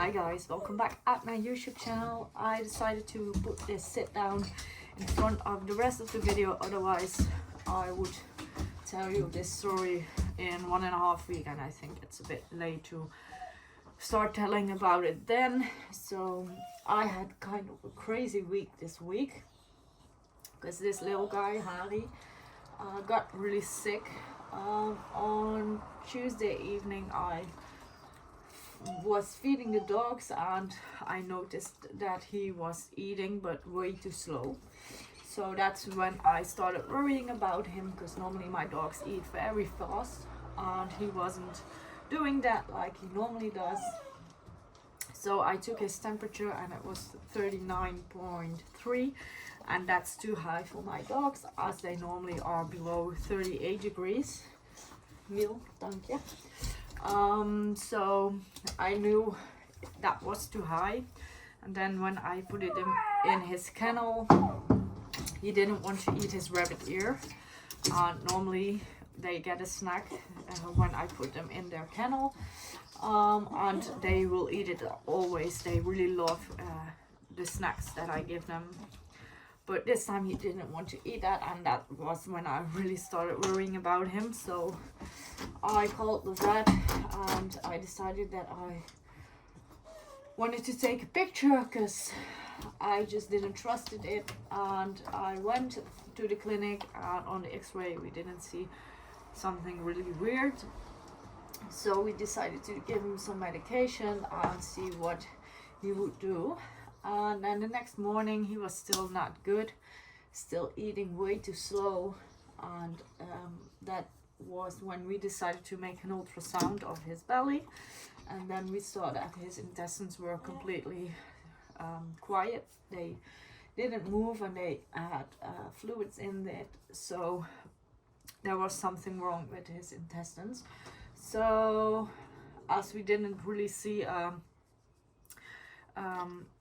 Hi guys, welcome back at my YouTube channel. I decided to put this sit down in front of the rest of the video, otherwise I would tell you this story in 1.5 weeks, and I think it's a bit late to start telling about it then. So I had kind of a crazy week this week because this little guy, Haarie, got really sick. On Tuesday evening I was feeding the dogs and I noticed that he was eating but way too slow. So that's when I started worrying about him, because normally my dogs eat very fast and he wasn't doing that like he normally does. So I took his temperature and it was 39.3, and that's too high for my dogs as they normally are below 38 degrees. Mil, dank je. So I knew that was too high, and then when I put it in his kennel, he didn't want to eat his rabbit ear. Normally they get a snack when I put them in their kennel, and they will eat it always. They really love the snacks that I give them. But this time he didn't want to eat that, and that was when I really started worrying about him. So I called the vet and I decided that I wanted to take a picture because I just didn't trust it. And I went to the clinic, and on the x-ray we didn't see something really weird. So we decided to give him some medication and see what he would do. And then the next morning he was still not good, still eating way too slow, and that was when we decided to make an ultrasound of his belly, and then we saw that his intestines were completely quiet. They didn't move and they had fluids in it, so there was something wrong with his intestines. So as we didn't really see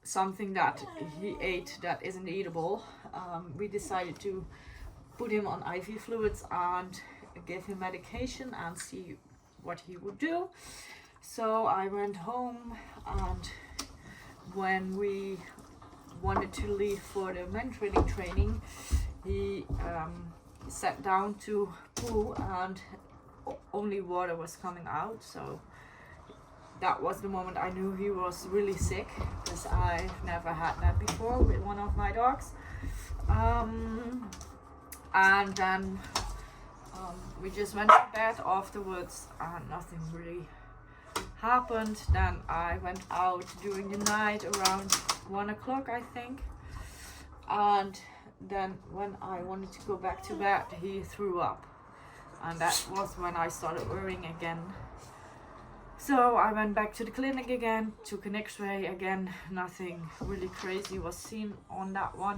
something that he ate that isn't eatable, we decided to put him on IV fluids and give him medication and see what he would do. So I went home, and when we wanted to leave for the mentoring training, he sat down to poo and only water was coming out. So that was the moment I knew he was really sick, because I've never had that before with one of my dogs. And then we just went to bed afterwards and nothing really happened. Then I went out during the night around 1 o'clock, I think. And then when I wanted to go back to bed, he threw up. And that was when I started worrying again. So I went back to the clinic again, took an x-ray again. Nothing really crazy was seen on that one.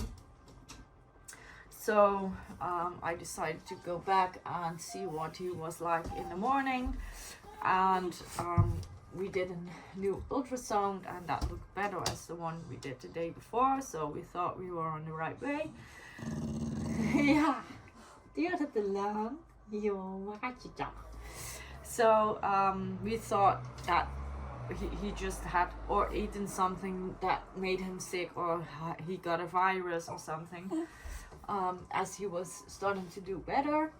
So I decided to go back and see what he was like in the morning. And we did a new ultrasound, and that looked better as the one we did the day before. So we thought we were on the right way. Ja, duurt het te lang? Joh, waar gaat je dan? So we thought that he just had or eaten something that made him sick, or he got a virus or something, as he was starting to do better.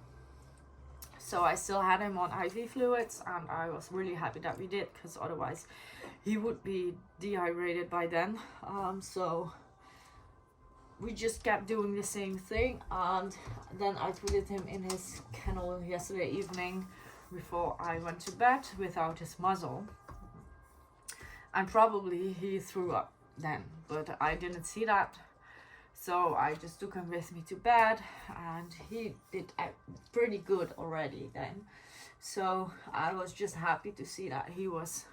So I still had him on IV fluids, and I was really happy that we did, because otherwise he would be dehydrated by then. So we just kept doing the same thing, and then I put him in his kennel yesterday evening before I went to bed without his muzzle, and probably he threw up then, but I didn't see that. So I just took him with me to bed, and he did pretty good already then. So I was just happy to see that he was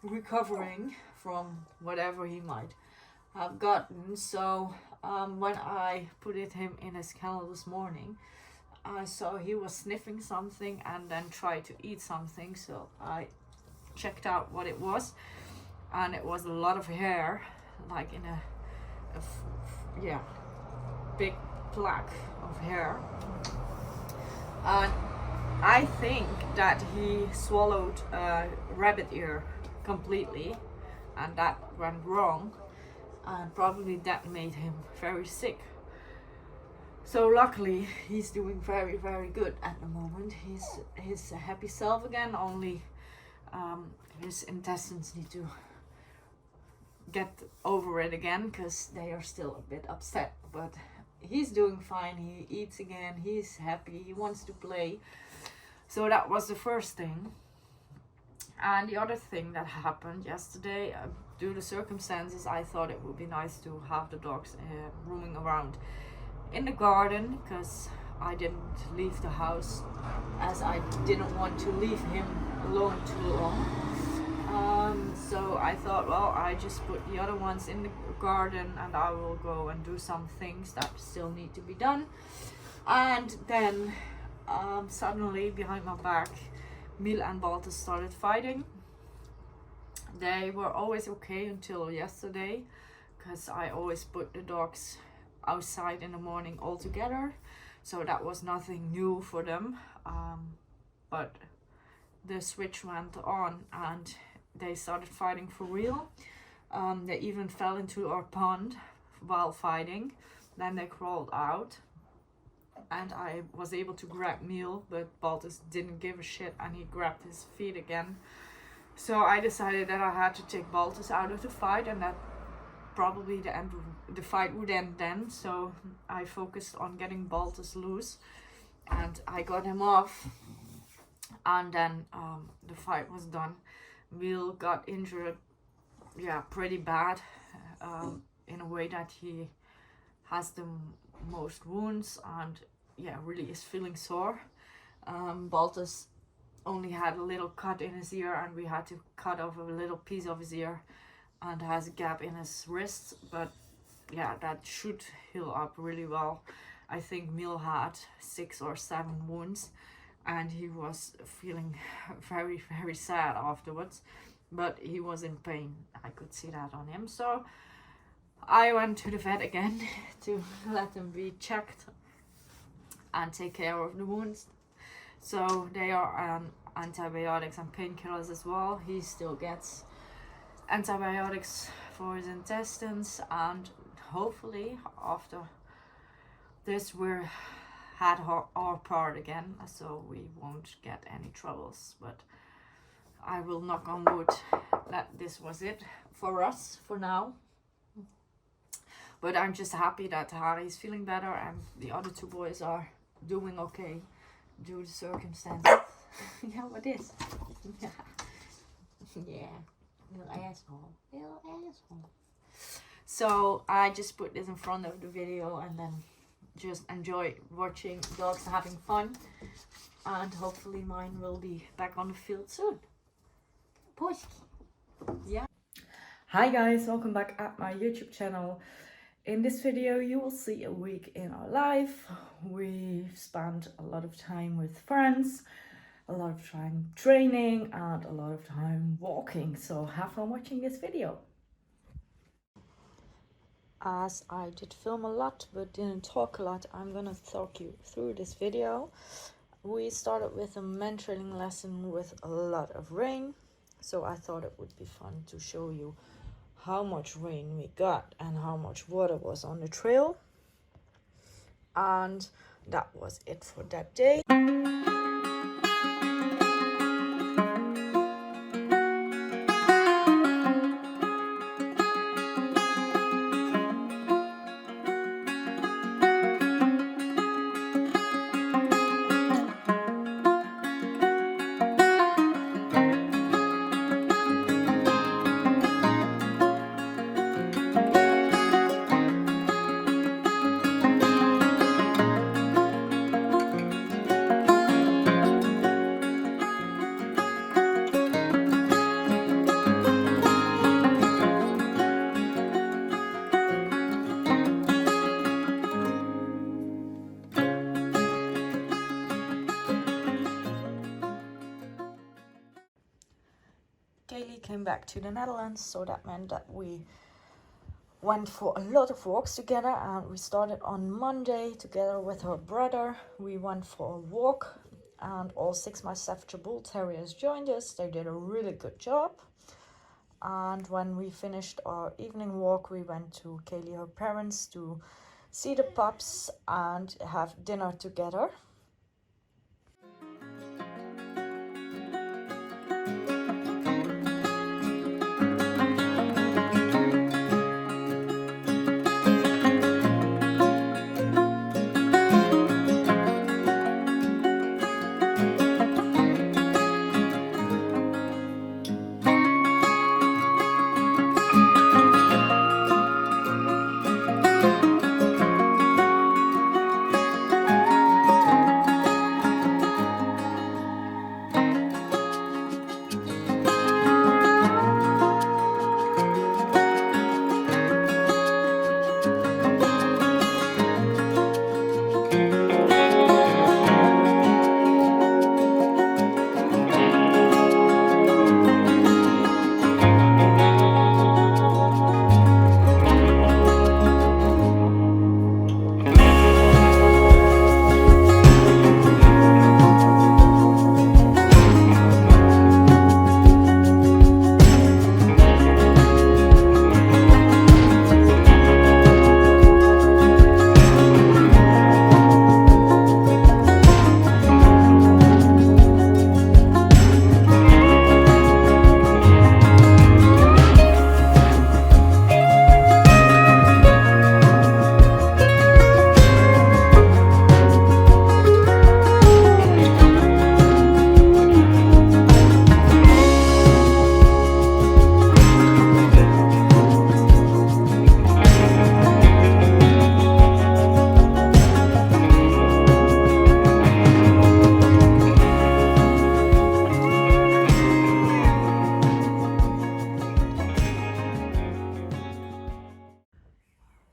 recovering from whatever he might have gotten. So when I put him in his kennel this morning, I saw he was sniffing something and then tried to eat something. So I checked out what it was, and it was a lot of hair, like in a big plaque of hair. And I think that he swallowed a rabbit ear completely, and that went wrong, and probably that made him very sick. So luckily he's doing very, very good at the moment. He's his happy self again, only his intestines need to get over it again because they are still a bit upset, but he's doing fine. He eats again, he's happy, he wants to play. So that was the first thing. And the other thing that happened yesterday, due to circumstances, I thought it would be nice to have the dogs roaming around in the garden, because I didn't leave the house as I didn't want to leave him alone too long. So I thought, well, I just put the other ones in the garden and I will go and do some things that still need to be done. And then suddenly behind my back, Mil and Baltus started fighting. They were always okay until yesterday, because I always put the dogs outside in the morning all together, so that was nothing new for them. But the switch went on and they started fighting for real. They even fell into our pond while fighting. Then they crawled out and I was able to grab Mil, but Baltus didn't give a shit and he grabbed his feet again. So I decided that I had to take Baltus out of the fight, and that probably the fight would end then. So I focused on getting Baltus loose and I got him off, and then the fight was done. Mil got injured, yeah, pretty bad, in a way that he has the most wounds and yeah, really is feeling sore. Baltus only had a little cut in his ear and we had to cut off a little piece of his ear, and has a gap in his wrist, but yeah, that should heal up really well. I think Mil had 6 or 7 wounds and he was feeling very, very sad afterwards, but he was in pain. I could see that on him. So I went to the vet again to let him be checked and take care of the wounds. So they are antibiotics and painkillers as well. He still gets antibiotics for his intestines, and hopefully after this we're had our part again, so we won't get any troubles. But I will knock on wood that this was it for us for now. But I'm just happy that Haarie is feeling better and the other 2 boys are doing okay due to circumstances. Yeah, what is? Yeah, little asshole, little asshole. So I just put this in front of the video and then just enjoy watching dogs having fun, and hopefully mine will be back on the field soon. Push. Yeah. Hi guys, welcome back at my YouTube channel. In this video you will see a week in our life. We've spent a lot of time with friends, a lot of time training and a lot of time walking, so have fun watching this video. As I did film a lot but didn't talk a lot, I'm gonna talk you through this video. We started with a man training lesson with a lot of rain, so I thought it would be fun to show you how much rain we got and how much water was on the trail. And that was it for that day. Kaylee came back to the Netherlands, so that meant that we went for a lot of walks together, and we started on Monday together with her brother. We went for a walk and all 6 my Staffordshire Bull Terriers joined us. They did a really good job. And when we finished our evening walk, we went to Kaylee, her parents, to see the pups and have dinner together.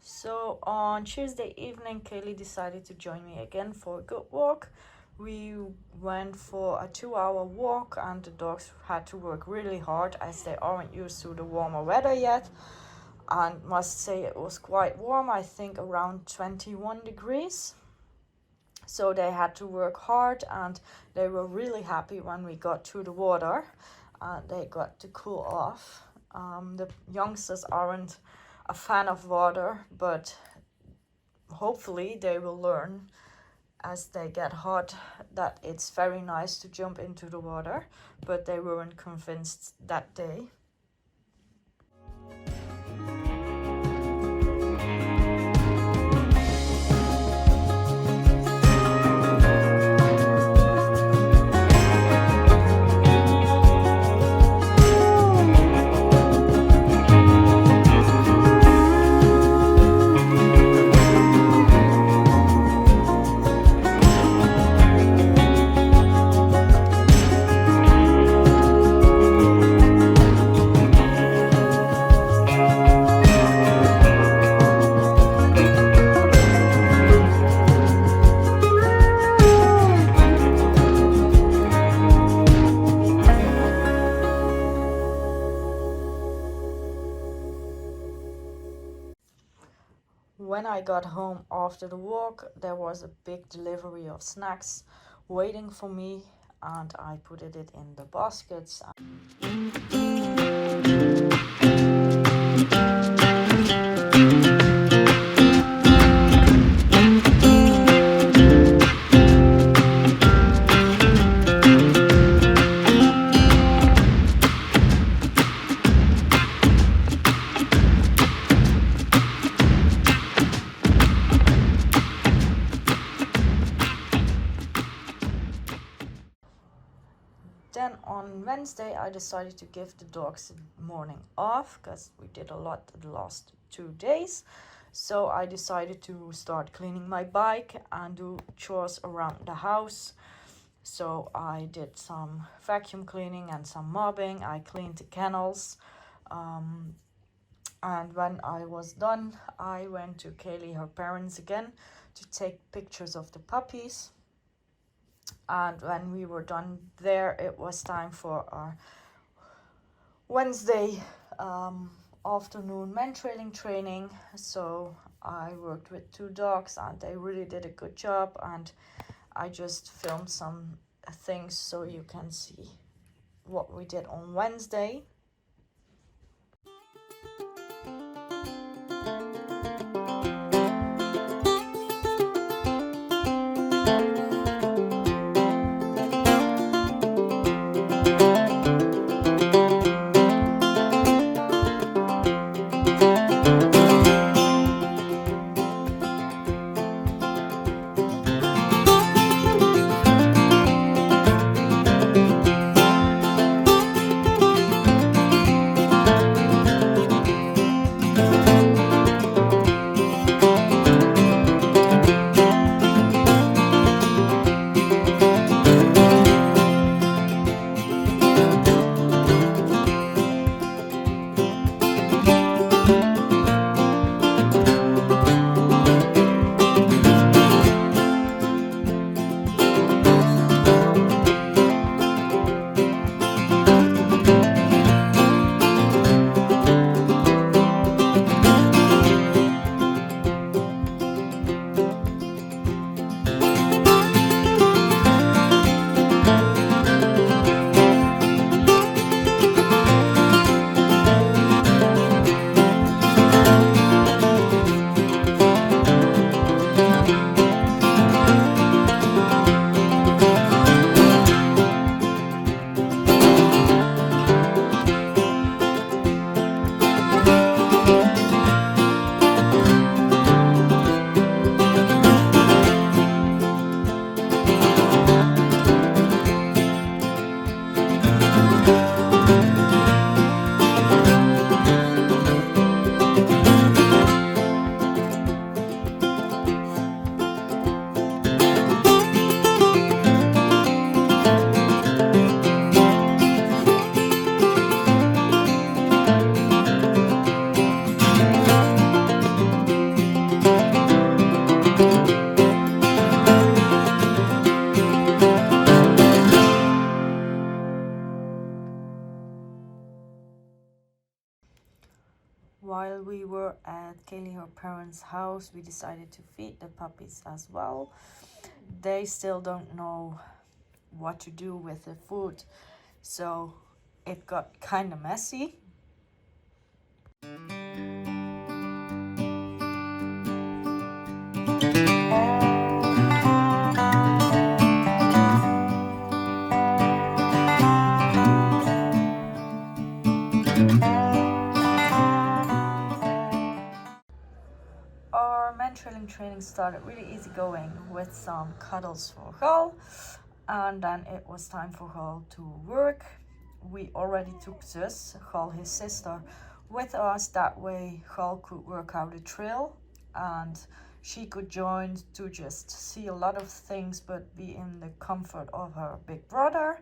So on Tuesday evening, Kaylee decided to join me again for a good walk. We went for a 2-hour walk, and the dogs had to work really hard as they aren't used to the warmer weather yet. And must say it was quite warm, I think around 21 degrees. So they had to work hard, and they were really happy when we got to the water. They got to cool off. The youngsters aren't a fan of water, but hopefully they will learn as they get hot that it's very nice to jump into the water, but they weren't convinced that day. When I got home after the walk, there was a big delivery of snacks waiting for me, and I put it in the baskets. Then on Wednesday, I decided to give the dogs the morning off because we did a lot the last 2 days. So I decided to start cleaning my bike and do chores around the house. So I did some vacuum cleaning and some mopping. I cleaned the kennels. And when I was done, I went to Kaylee, her parents, again to take pictures of the puppies. And when we were done there, it was time for our Wednesday afternoon mentoring training. So I worked with 2 dogs and they really did a good job, and I just filmed some things so you can see what we did on Wednesday. While we were at Kaylee, her parents' house, we decided to feed the puppies as well. They still don't know what to do with the food, so it got kind of messy. Our man training started really easy going with some cuddles for Gal, and then it was time for Gal to work. We already took Zus, Gal, his sister, with us. That way Gal could work out a trail and she could join to just see a lot of things but be in the comfort of her big brother.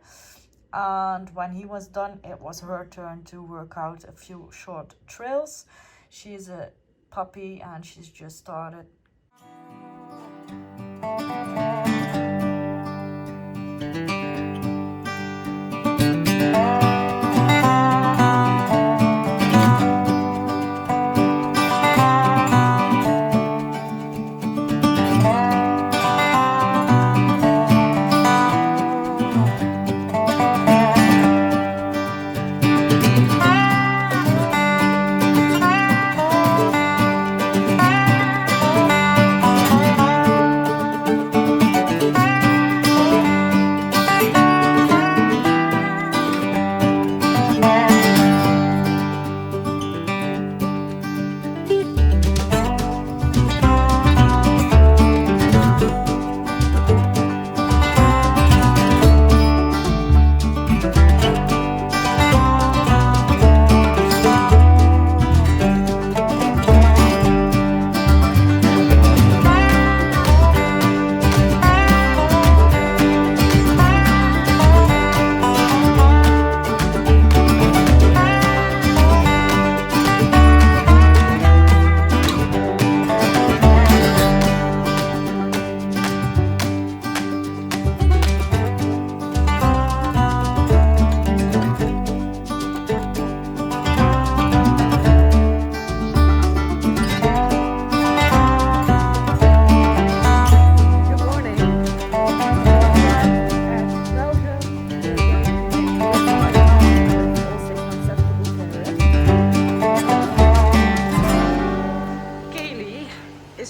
And when he was done, it was her turn to work out a few short trails. She's a puppy and she's just started.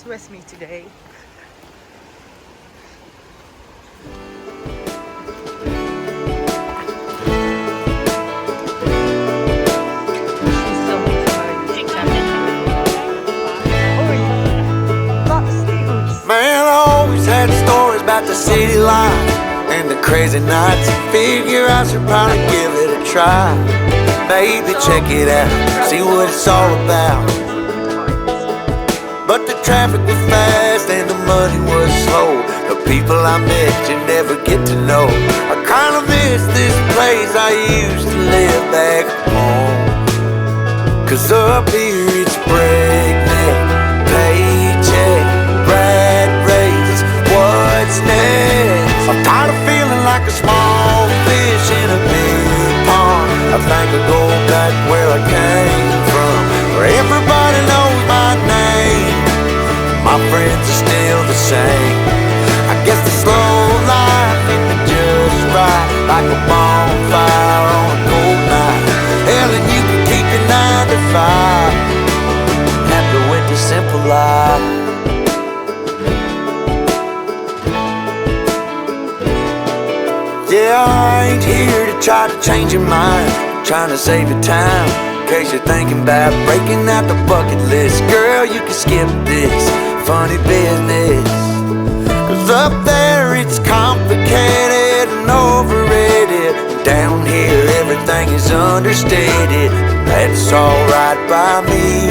With me today. Man, I always had stories about the city life and the crazy nights. Figure I should probably give it a try. Maybe check it out, see what it's all about. But the traffic was fast and the money was slow. The people I met you never get to know. I kinda miss this place I used to live back home. Cause up here it's breakneck, paycheck, rat race, what's next? I'm tired of feeling like a small fish in a big pond. I think I'll go back where I came from, where everybody knows my name. My friends are still the same. I guess the slow life hit me just right, like a bonfire on a cold night. Hell, and you can keep your 9 to 5, happy with the simple life. Yeah, I ain't here to try to change your mind, trying to save your time. In case you're thinking about breaking out the bucket list, girl, you can skip this funny business. Cause up there it's complicated and overrated. Down here everything is understated. That's alright by me.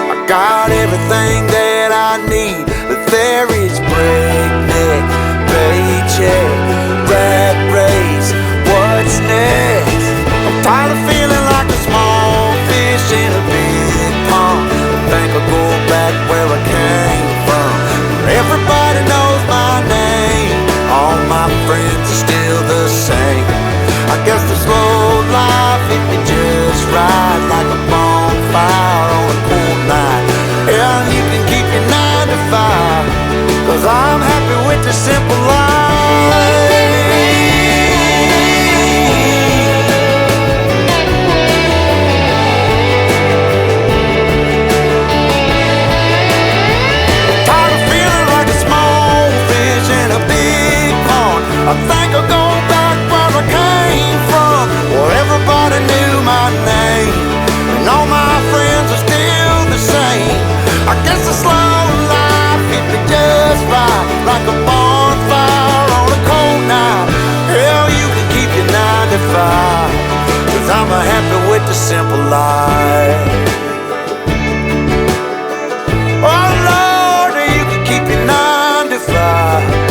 I got everything that I need, but there is breakneck, paycheck, rat race, what's next? I'm tired of feeling like a small fish in a big pond. I think I'll go back where I came from, where everybody knows my name. All my friends are still the same. I guess the slow life hit me just right, like a bonfire on a a simple life. Tired of feeling like a small fish in a big pond. I think I'll go back where I came from, where everybody knew my name and all my friends are still the same. I guess the slow life hit me just right, like a bonfire on a cold night. Hell, you can keep your 9 to 5, 'cause I'm happy with the simple life. Oh Lord, you can keep your 9 to 5.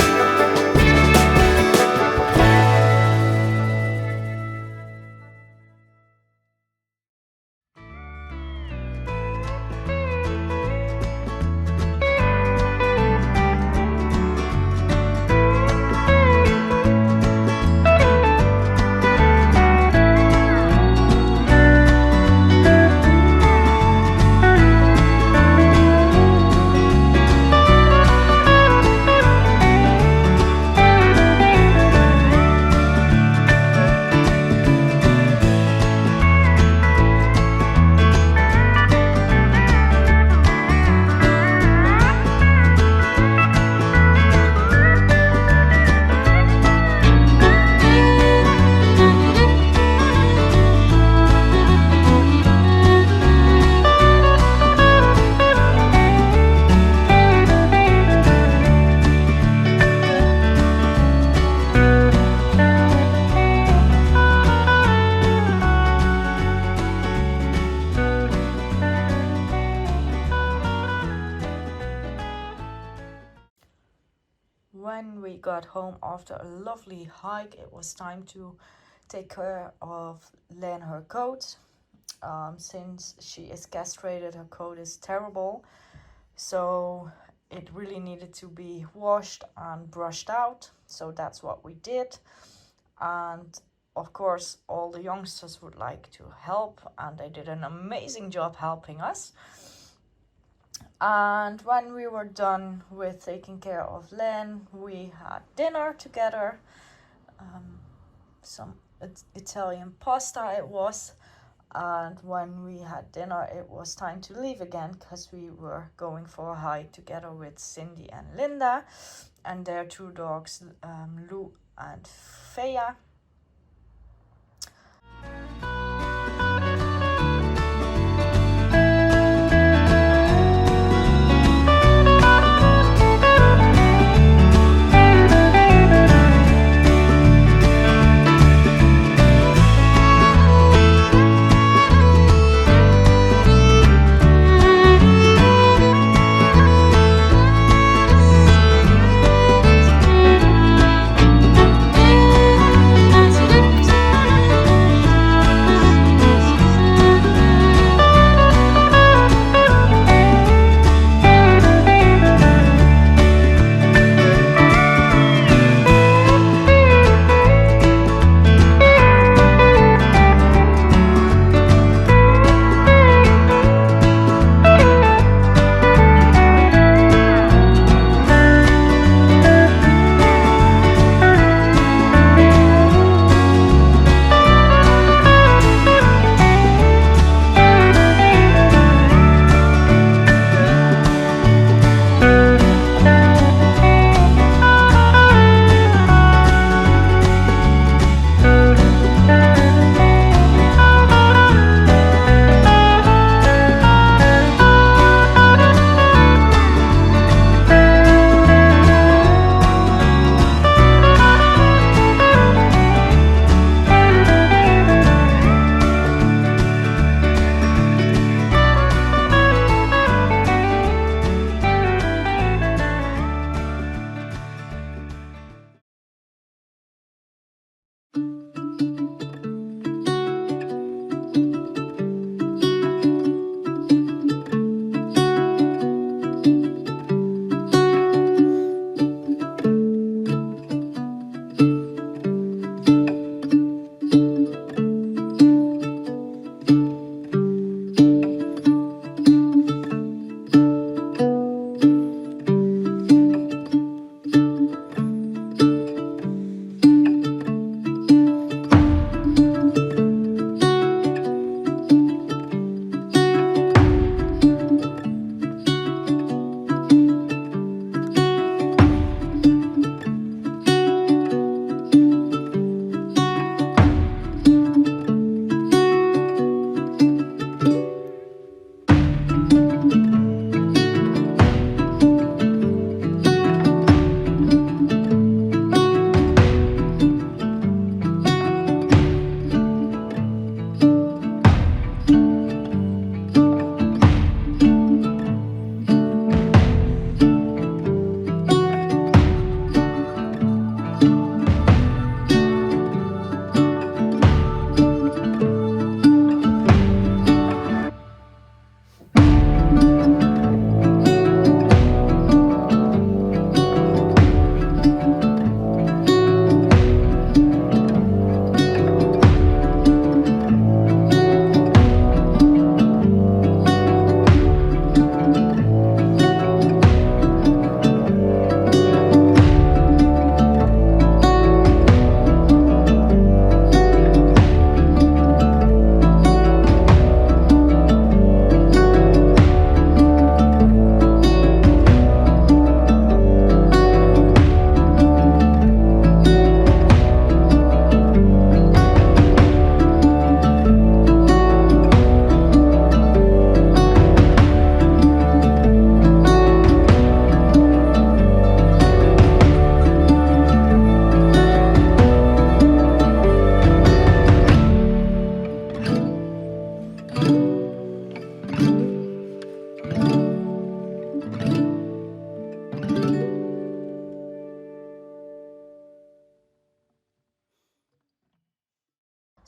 When we got home after a lovely hike, it was time to take care of Len, her coat. Since she is castrated, her coat is terrible, so it really needed to be washed and brushed out. So that's what we did, and of course all the youngsters would like to help, and they did an amazing job helping us. And when we were done with taking care of Len, we had dinner together. Some Italian pasta it was. And when we had dinner, it was time to leave again, because we were going for a hike together with Cindy and Linda and their 2 dogs, Lou and Fea.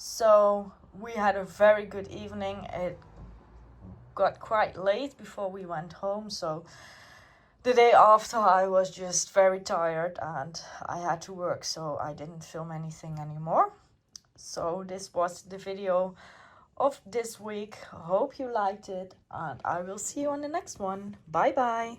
So we had a very good evening. It got quite late before we went home, so the day after I was just very tired and I had to work, so I didn't film anything anymore. So this was the video of this week. Hope you liked it, and I will see you on the next one. Bye bye.